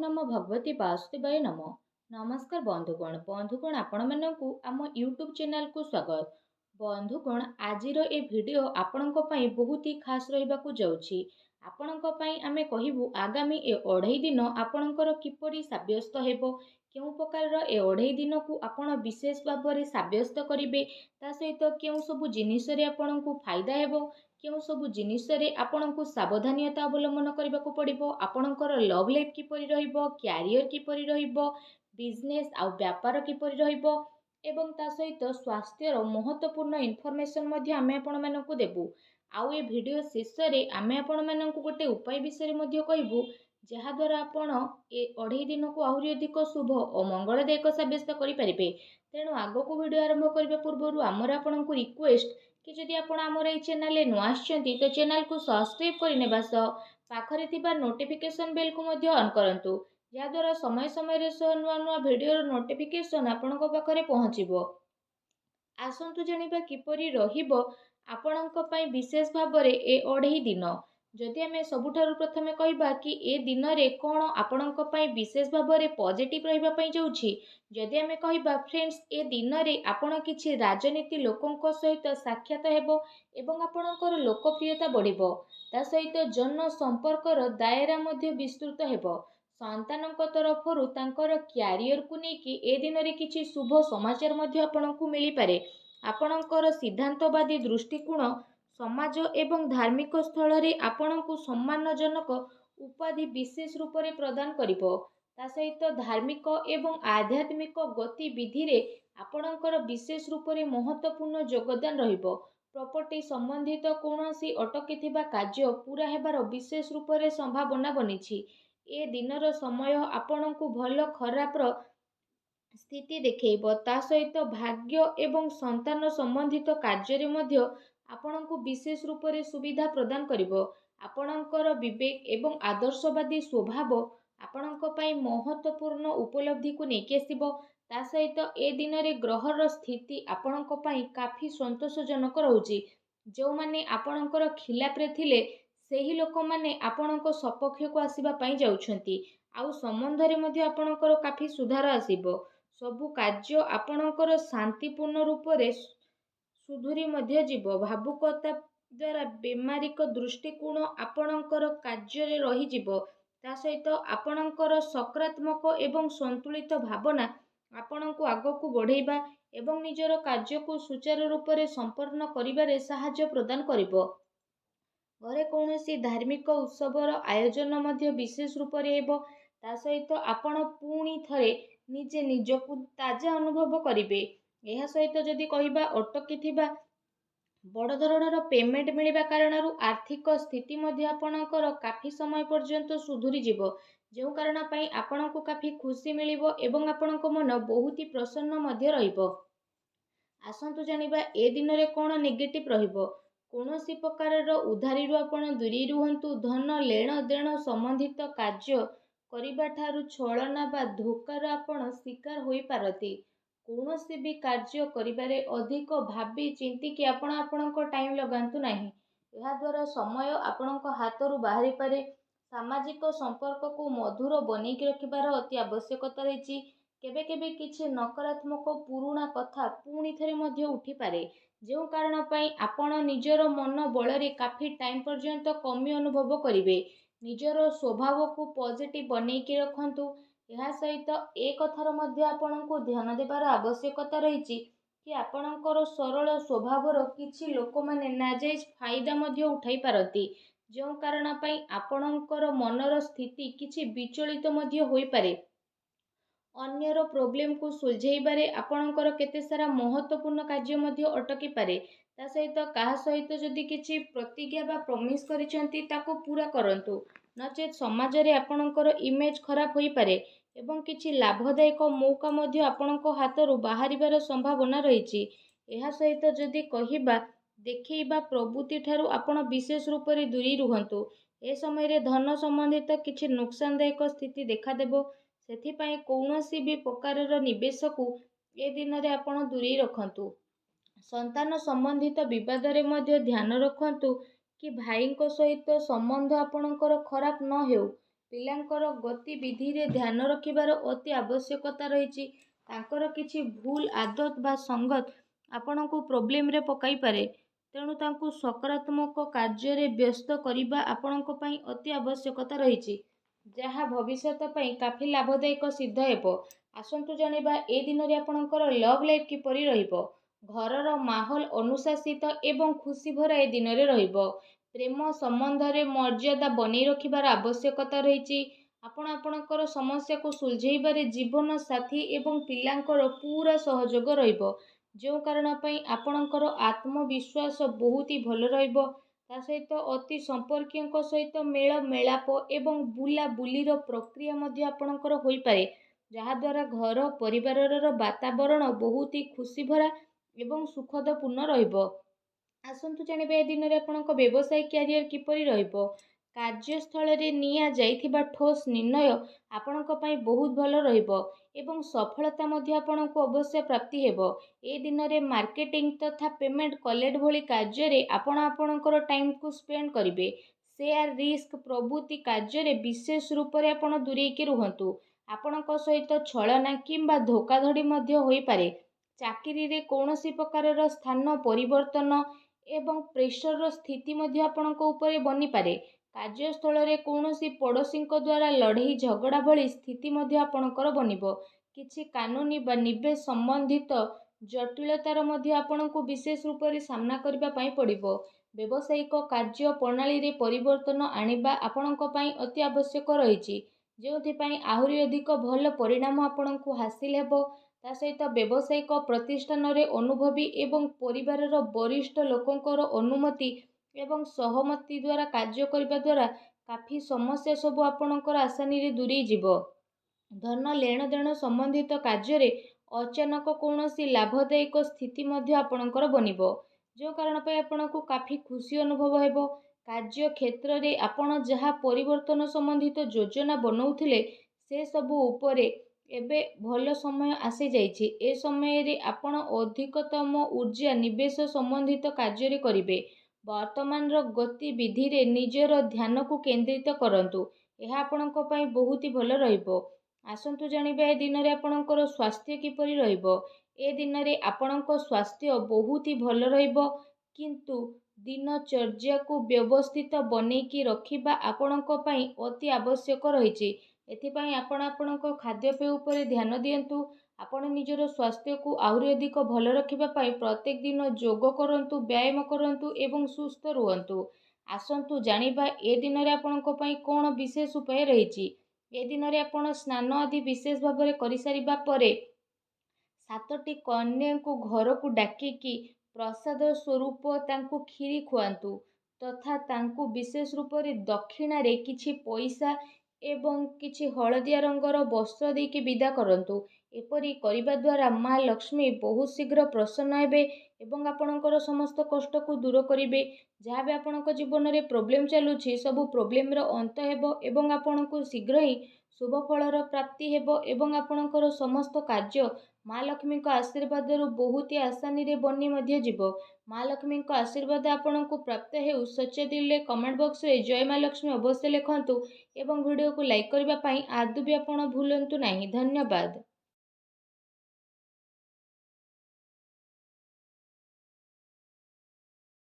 नमो भगवती वासुदेवाय नमो। नमस्कार बंधुगण आपण मानकु आम यूट्यूब चैनल को स्वागत। बंधुगण आजिर ए भिडियो आपणक पई बहुत ही खास रहिबाकु जाउछि। आपणक पई आमे कहिबु आगामी ए 2.5 दिन आपणकर किपरि साब्यस्त हेबो, केउ प्रकार ए 2.5 दिन को आपण विशेष भाबरे साब्यस्त करिवे, ता सहित केउ सब जिनिस रे आपणकु फायदा हेबो, केउ सब जिनिस रे आपणकु सावधानियता अवलंबन करबाकु पड़िबो, आपणकर लव लाइफ किपरि रहिबो, क्यारियर किपरि रहिबो, बिजनेस आ व्यापार किपरि रहिबो एवं ता सहित स्वास्थ्यर महत्वपूर्ण इनफॉरमेशन मध्ये आमे आपण मानकु देबु। आउ ए वीडियो शेष रे आमे आपण मानकु गोटे उपाय विषय मध्ये कहबु, जहा द्वारा आपण ए 2.5 दिन को आहुरी अधिक शुभ और मंगलदायक साब्यस्त करि परिबे। तेणु आगो को वीडियो आरंभ करबा पूर्व आमर आपनकु रिक्वेस्ट कि जदि आपण आमर ए चैनल ले नुआ आछंती तो चैनल को सब्सक्राइब करनेबा सह पाखरे थिबा नोटिफिकेशन बेल को मध्ये ऑन करंतु, या द्वारा समय समय रे सह नुआ नुआ वीडियो रो नोटिफिकेशन आपनक पाखरे पहुंचीबो। आसंतु जानिबा किपरि रहिबो आपणक पई विशेष भाबरे ए 2.5 दिन। जदि आमे सबुठारु प्रथमे कहिबा कि ए दिन रे कोन आपणक पई विशेष भाबरे पॉजिटिव रहिबा पई जाउछि, जदि आमे कहिबा फ्रेंड्स ए दिन रे आपण किछि राजनीति लोकंक सहित साक्षात हेबो एवं आपणकर लोकप्रियता बढ़िबो, ता सहित जन संपर्कर दायरा मध्ये विस्तृत हेबो। संतानक तरफरु तांकर क्यारियर को नेकी ए दिन रे किछि शुभ समाचार मध्ये आपणकु मिली पारे। आपणकर सिद्धांतवादी दृष्टिकोण समाज एवं धार्मिक स्थल रे आपणकु सम्मानजनक उपाधि विशेष रूप रे प्रदान करिबो, ता सहित धार्मिक एवं आध्यात्मिक गतिविधि रे आपणकर विशेष रूप रे महत्वपूर्ण योगदान रहिबो। प्रॉपर्टी संबंधित कोनोसी अटकीथिबा कार्य पूरा हेबार विशेष रूप रे संभावना बनिछि। ए दिनर समय आपणकु भल खराबर स्थिति देखैबो, ता सहित भाग्य एवं संतान संबंधित कार्य रे मध्य आपणकु विशेष रूप रे सुविधा प्रदान करिबो। आपणकर विवेक एवं आदर्शवादी स्वभाव आपणक पई महत्वपूर्ण उपलब्धि को नेकी आसीबो। ता सहित ए दिन रे ग्रहर स्थिति आपणक पई काफी संतोषजनक रहउची। जो माने आपणकर खिलाफ रे थिले सेही लोक माने आपणक सपक्ष को आसीबा पई जाउछंती। आउ संबंध रे मध्य आपणकर काफी सुधार आसीबो। सबु कार्य आपणकर शांतिपूर्ण रूप रे सुधुरी मध्य जीव। भावुकता द्वारा बेमारिक दृष्टिकोण आपणकर कार्य रे रही जीव। ता सहित आपणकर सकारात्मक एवं संतुलित भावना आपणको आगको बढ़ेबा एवं निजर कार्य को सुचारू रूप रे संपन्न करिबारे सहायता प्रदान करिबो। घरे कौनसी धार्मिक उत्सवर आयोजन मध्य विशेष रूप रे हेबो, ता सहित आपण पुणी थरे निजे निजकु ताजा अनुभव करिवे। एहा सहित जदि कहिबा अटकीथिबा बड़ धरणर पेमेंट मिलिबा कारणरू आर्थिक स्थिति मध्य आपणकर काफी समय पर्यंत सुधुरी जीवो, जो कारण पई आपणको काफी खुशी मिलिबो एवं आपणको मन बहुत ही प्रसन्न मध्य रहिबो। आसंतु जानिबा ए दिन रे कोन नेगेटिव रहिबो। कोनोसी प्रकारर उधारीरु आपण दूरी रुहंतु। धन लेण देण संबंधित कार्य करिबा ठारू छलना बा धोकार आपण शिकार होई पारती। कोनोसी भी कार्य करिबारे अधिक भाबी चिंती कि आपण आपणको टाइम लगांतु नाही। एहा द्वारा समय आपणको हातरू बाहरी पारे। सामाजिक संपर्क को मधुर बनेकी रखिबार अति आवश्यकता रहिछि। केबे केबे किछि नकारात्मक पुरुणा कथा पुणी थरे मध्य उठी पारे, जो कारण पई आपण निजर मन बलरे काफी टाइम पर्यंत कमी अनुभव करिवे। निजर स्वभाव को पॉजिटिव बनेकी रखंतु। एहा सहित ए कथार मध्य आपणको ध्यान देबार आवश्यकता रहिछि कि आपणकर सरल स्वभावर किछि लोक माने नाजायज फायदा मध्य उठाई पारती, जो कारण पई आपणकर मनर स्थिति किछि विचलित मध्य होई पारे। अन्यर प्रोब्लेम को सुलझेइबारे आपणकर केते सारा महत्वपूर्ण कार्य मध्य अटकी पारे। ता सहित काहा सहित जदि किछि प्रतिज्ञा बा प्रॉमिस करिसेंती ताको पूरा करंतु, नचेत समाज रे आपणकर इमेज खराब होई पारे एवं किछि लाभदायक मौका मध्य आपणको हातरू बाहरिबार संभावना रहिछि। एहा सहित जदि कहिबा देखैबा प्रवृत्ति ठारू आपण विशेष रूप रे दूरी रुहंतु। ए समय रे धन संबंधित किछि नुकसानदायक स्थिति देखा देबो। सेथिपाई कौनसी भी प्रकारर निवेश को ए दिन रे आपण दूरी रखंतु। संतान संबंधित विवाद रे मध्य ध्यान रखंतु कि भाईଙ୍କ सहित संबंध आपणकर खराब न हेउ ପିଲାଙ୍କର ଗତିବିଧିରେ ଧ୍ୟାନ ରଖିବାର ଅତି ଆବଶ୍ୟକତା ରହିଛି। ତାଙ୍କର କିଛି ଭୁଲ ଆଦତ ବା ସଙ୍ଗତ ଆପଣଙ୍କୁ ପ୍ରୋବ୍ଲେମରେ ପକାଇପାରେ। ତେଣୁ ତାଙ୍କୁ ସକାରାତ୍ମକ କାର୍ଯ୍ୟରେ ବ୍ୟସ୍ତ କରିବା ଆପଣଙ୍କ ପାଇଁ ଅତି ଆବଶ୍ୟକତା ରହିଛି, ଯାହା ଭବିଷ୍ୟତ ପାଇଁ କାଫି ଲାଭଦାୟକ ସିଦ୍ଧ ହେବ। ଆସନ୍ତୁ ଜାଣିବା ଏ ଦିନରେ ଆପଣଙ୍କର ଲଭ୍ ଲାଇଫ୍ କିପରି ରହିବ। ଘରର ମାହୋଲ ଅନୁଶାସିତ ଏବଂ ଖୁସି ଭରା ଏ ଦିନରେ ରହିବ। ପ୍ରେମ ସମ୍ବନ୍ଧରେ ମର୍ଯ୍ୟାଦା ବନେଇ ରଖିବାର ଆବଶ୍ୟକତା ରହିଛି। ଆପଣ ଆପଣଙ୍କର ସମସ୍ୟାକୁ ସୁଲଝେଇବାରେ ଜୀବନ ସାଥୀ ଏବଂ ପିଲାଙ୍କର ପୁରା ସହଯୋଗ ରହିବ, ଯେଉଁ କାରଣ ପାଇଁ ଆପଣଙ୍କର ଆତ୍ମବିଶ୍ୱାସ ବହୁତ ଭଲ ରହିବ। ତା ସହିତ ଅତି ସମ୍ପର୍କୀୟଙ୍କ ସହିତ ମେଳ ମେଳାପ ଏବଂ ବୁଲାବୁଲିର ପ୍ରକ୍ରିୟା ମଧ୍ୟ ଆପଣଙ୍କର ହୋଇପାରେ, ଯାହାଦ୍ୱାରା ଘର ପରିବାରର ବାତାବରଣ ବହୁତ ଖୁସି ଭରା ଏବଂ ସୁଖଦପୂର୍ଣ୍ଣ ରହିବ। ଆସନ୍ତୁ ଜାଣିବା ଏ ଦିନରେ ଆପଣଙ୍କ ବ୍ୟବସାୟ କ୍ୟାରିୟର କିପରି ରହିବ। କାର୍ଯ୍ୟସ୍ଥଳରେ ନିଆଯାଇଥିବା ଠୋସ୍ ନିର୍ଣ୍ଣୟ ଆପଣଙ୍କ ପାଇଁ ବହୁତ ଭଲ ରହିବ ଏବଂ ସଫଳତା ମଧ୍ୟ ଆପଣଙ୍କୁ ଅବଶ୍ୟ ପ୍ରାପ୍ତି ହେବ। ଏ ଦିନରେ ମାର୍କେଟିଂ ତଥା ପେମେଣ୍ଟ କଲେକ୍ଟ ଭଳି କାର୍ଯ୍ୟରେ ଆପଣ ଆପଣଙ୍କର ଟାଇମକୁ ସ୍ପେଣ୍ଡ କରିବେ। ସେୟାର ରିସ୍କ ପ୍ରଭୃତି କାର୍ଯ୍ୟରେ ବିଶେଷ ରୂପରେ ଆପଣ ଦୂରେଇକି ରୁହନ୍ତୁ। ଆପଣଙ୍କ ସହିତ ଛଳନା କିମ୍ବା ଧୋକାଧଡ଼ି ମଧ୍ୟ ହୋଇପାରେ। ଚାକିରିରେ କୌଣସି ପ୍ରକାରର ସ୍ଥାନ ପରିବର୍ତ୍ତନ ଏବଂ ପ୍ରେସରର ସ୍ଥିତି ମଧ୍ୟ ଆପଣଙ୍କ ଉପରେ ବନିପାରେ। କାର୍ଯ୍ୟସ୍ଥଳରେ କୌଣସି ପଡ଼ୋଶୀଙ୍କ ଦ୍ୱାରା ଲଢ଼େଇ ଝଗଡ଼ା ଭଳି ସ୍ଥିତି ମଧ୍ୟ ଆପଣଙ୍କର ବନିବ। କିଛି କାନୁନି ବା ନିବେଶ ସମ୍ବନ୍ଧିତ ଜଟିଳତାର ମଧ୍ୟ ଆପଣଙ୍କୁ ବିଶେଷ ରୂପରେ ସାମ୍ନା କରିବା ପାଇଁ ପଡ଼ିବ। ବ୍ୟବସାୟିକ କାର୍ଯ୍ୟ ପ୍ରଣାଳୀରେ ପରିବର୍ତ୍ତନ ଆଣିବା ଆପଣଙ୍କ ପାଇଁ ଅତି ଆବଶ୍ୟକ ରହିଛି, ଯେଉଁଥିପାଇଁ ଆହୁରି ଅଧିକ ଭଲ ପରିଣାମ ଆପଣଙ୍କୁ ହାସିଲ ହେବ। ତା ସହିତ ବ୍ୟବସାୟିକ ପ୍ରତିଷ୍ଠାନରେ ଅନୁଭବୀ ଏବଂ ପରିବାରର ବରିଷ୍ଠ ଲୋକଙ୍କର ଅନୁମତି ଏବଂ ସହମତି ଦ୍ୱାରା କାର୍ଯ୍ୟ କରିବା ଦ୍ୱାରା କାଫି ସମସ୍ୟା ସବୁ ଆପଣଙ୍କର ଆସାନୀରେ ଦୂରେଇ ଯିବ। ଧନ ଲେଣଦେଣ ସମ୍ବନ୍ଧିତ କାର୍ଯ୍ୟରେ ଅଚାନକ କୌଣସି ଲାଭଦାୟକ ସ୍ଥିତି ମଧ୍ୟ ଆପଣଙ୍କର ବନିବ, ଯେଉଁ କାରଣ ପାଇଁ ଆପଣଙ୍କୁ କାଫି ଖୁସି ଅନୁଭବ ହେବ। କାର୍ଯ୍ୟ କ୍ଷେତ୍ରରେ ଆପଣ ଯାହା ପରିବର୍ତ୍ତନ ସମ୍ବନ୍ଧିତ ଯୋଜନା ବନଉଥିଲେ, ସେସବୁ ଉପରେ ଏବେ ଭଲ ସମୟ ଆସିଯାଇଛି। ଏ ସମୟରେ ଆପଣ ଅଧିକତମ ଊର୍ଜା ନିବେଶ ସମ୍ବନ୍ଧିତ କାର୍ଯ୍ୟରେ କରିବେ। ବର୍ତ୍ତମାନର ଗତିବିଧିରେ ନିଜର ଧ୍ୟାନକୁ କେନ୍ଦ୍ରିତ କରନ୍ତୁ, ଏହା ଆପଣଙ୍କ ପାଇଁ ବହୁତ ଭଲ ରହିବ। ଆସନ୍ତୁ ଜାଣିବା ଏ ଦିନରେ ଆପଣଙ୍କର ସ୍ୱାସ୍ଥ୍ୟ କିପରି ରହିବ। ଏ ଦିନରେ ଆପଣଙ୍କ ସ୍ୱାସ୍ଥ୍ୟ ବହୁତ ଭଲ ରହିବ, କିନ୍ତୁ ଦିନଚର୍ଯ୍ୟାକୁ ବ୍ୟବସ୍ଥିତ ବନେଇକି ରଖିବା ଆପଣଙ୍କ ପାଇଁ ଅତି ଆବଶ୍ୟକ ରହିଛି। ଏଥିପାଇଁ ଆପଣ ଆପଣଙ୍କ ଖାଦ୍ୟପେୟ ଉପରେ ଧ୍ୟାନ ଦିଅନ୍ତୁ। ଆପଣ ନିଜର ସ୍ୱାସ୍ଥ୍ୟକୁ ଆହୁରି ଅଧିକ ଭଲ ରଖିବା ପାଇଁ ପ୍ରତ୍ୟେକ ଦିନ ଯୋଗ କରନ୍ତୁ, ବ୍ୟାୟାମ କରନ୍ତୁ ଏବଂ ସୁସ୍ଥ ରୁହନ୍ତୁ। ଆସନ୍ତୁ ଜାଣିବା ଏ ଦିନରେ ଆପଣଙ୍କ ପାଇଁ କ'ଣ ବିଶେଷ ଉପାୟ ରହିଛି। ଏ ଦିନରେ ଆପଣ ସ୍ନାନ ଆଦି ବିଶେଷ ଭାବରେ କରିସାରିବା ପରେ 7ଟି କନ୍ୟାଙ୍କୁ ଘରକୁ ଡାକିକି ପ୍ରସାଦ ସ୍ୱରୂପ ତାଙ୍କୁ କ୍ଷୀରି ଖୁଆନ୍ତୁ ତଥା ତାଙ୍କୁ ବିଶେଷ ରୂପରେ ଦକ୍ଷିଣାରେ କିଛି ପଇସା ଏବଂ କିଛି ହଳଦିଆ ରଙ୍ଗର ବସ୍ତ୍ର ଦେଇକି ବିଦା କରନ୍ତୁ। ଏପରି କରିବା ଦ୍ୱାରା ମା ଲକ୍ଷ୍ମୀ ବହୁତ ଶୀଘ୍ର ପ୍ରସନ୍ନ ହେବେ ଏବଂ ଆପଣଙ୍କର ସମସ୍ତ କଷ୍ଟକୁ ଦୂର କରିବେ। ଯାହା ବି ଆପଣଙ୍କ ଜୀବନରେ ପ୍ରୋବ୍ଲେମ ଚାଲୁଛି, ସବୁ ପ୍ରୋବ୍ଲେମର ଅନ୍ତ ହେବ ଏବଂ ଆପଣଙ୍କୁ ଶୀଘ୍ର ହିଁ ଶୁଭ ଫଳର ପ୍ରାପ୍ତି ହେବ ଏବଂ ଆପଣଙ୍କର ସମସ୍ତ କାର୍ଯ୍ୟ ମା ଲକ୍ଷ୍ମୀଙ୍କ ଆଶୀର୍ବାଦରୁ ବହୁତ ଆସାନୀରେ ବନି ମଧ୍ୟ ଯିବ। ମା ଲକ୍ଷ୍ମୀଙ୍କ ଆଶୀର୍ବାଦ ଆପଣଙ୍କୁ ପ୍ରାପ୍ତ ହେଉ। ସଚ୍ଚା ଦିଲରେ କମେଣ୍ଟ ବକ୍ସରେ ଜୟ ମା ଲକ୍ଷ୍ମୀ ଅବଶ୍ୟ ଲେଖନ୍ତୁ ଏବଂ ଭିଡ଼ିଓକୁ ଲାଇକ୍ କରିବା ପାଇଁ ଆଦୌ ବି ଆପଣ ଭୁଲନ୍ତୁ ନାହିଁ। ଧନ୍ୟବାଦ।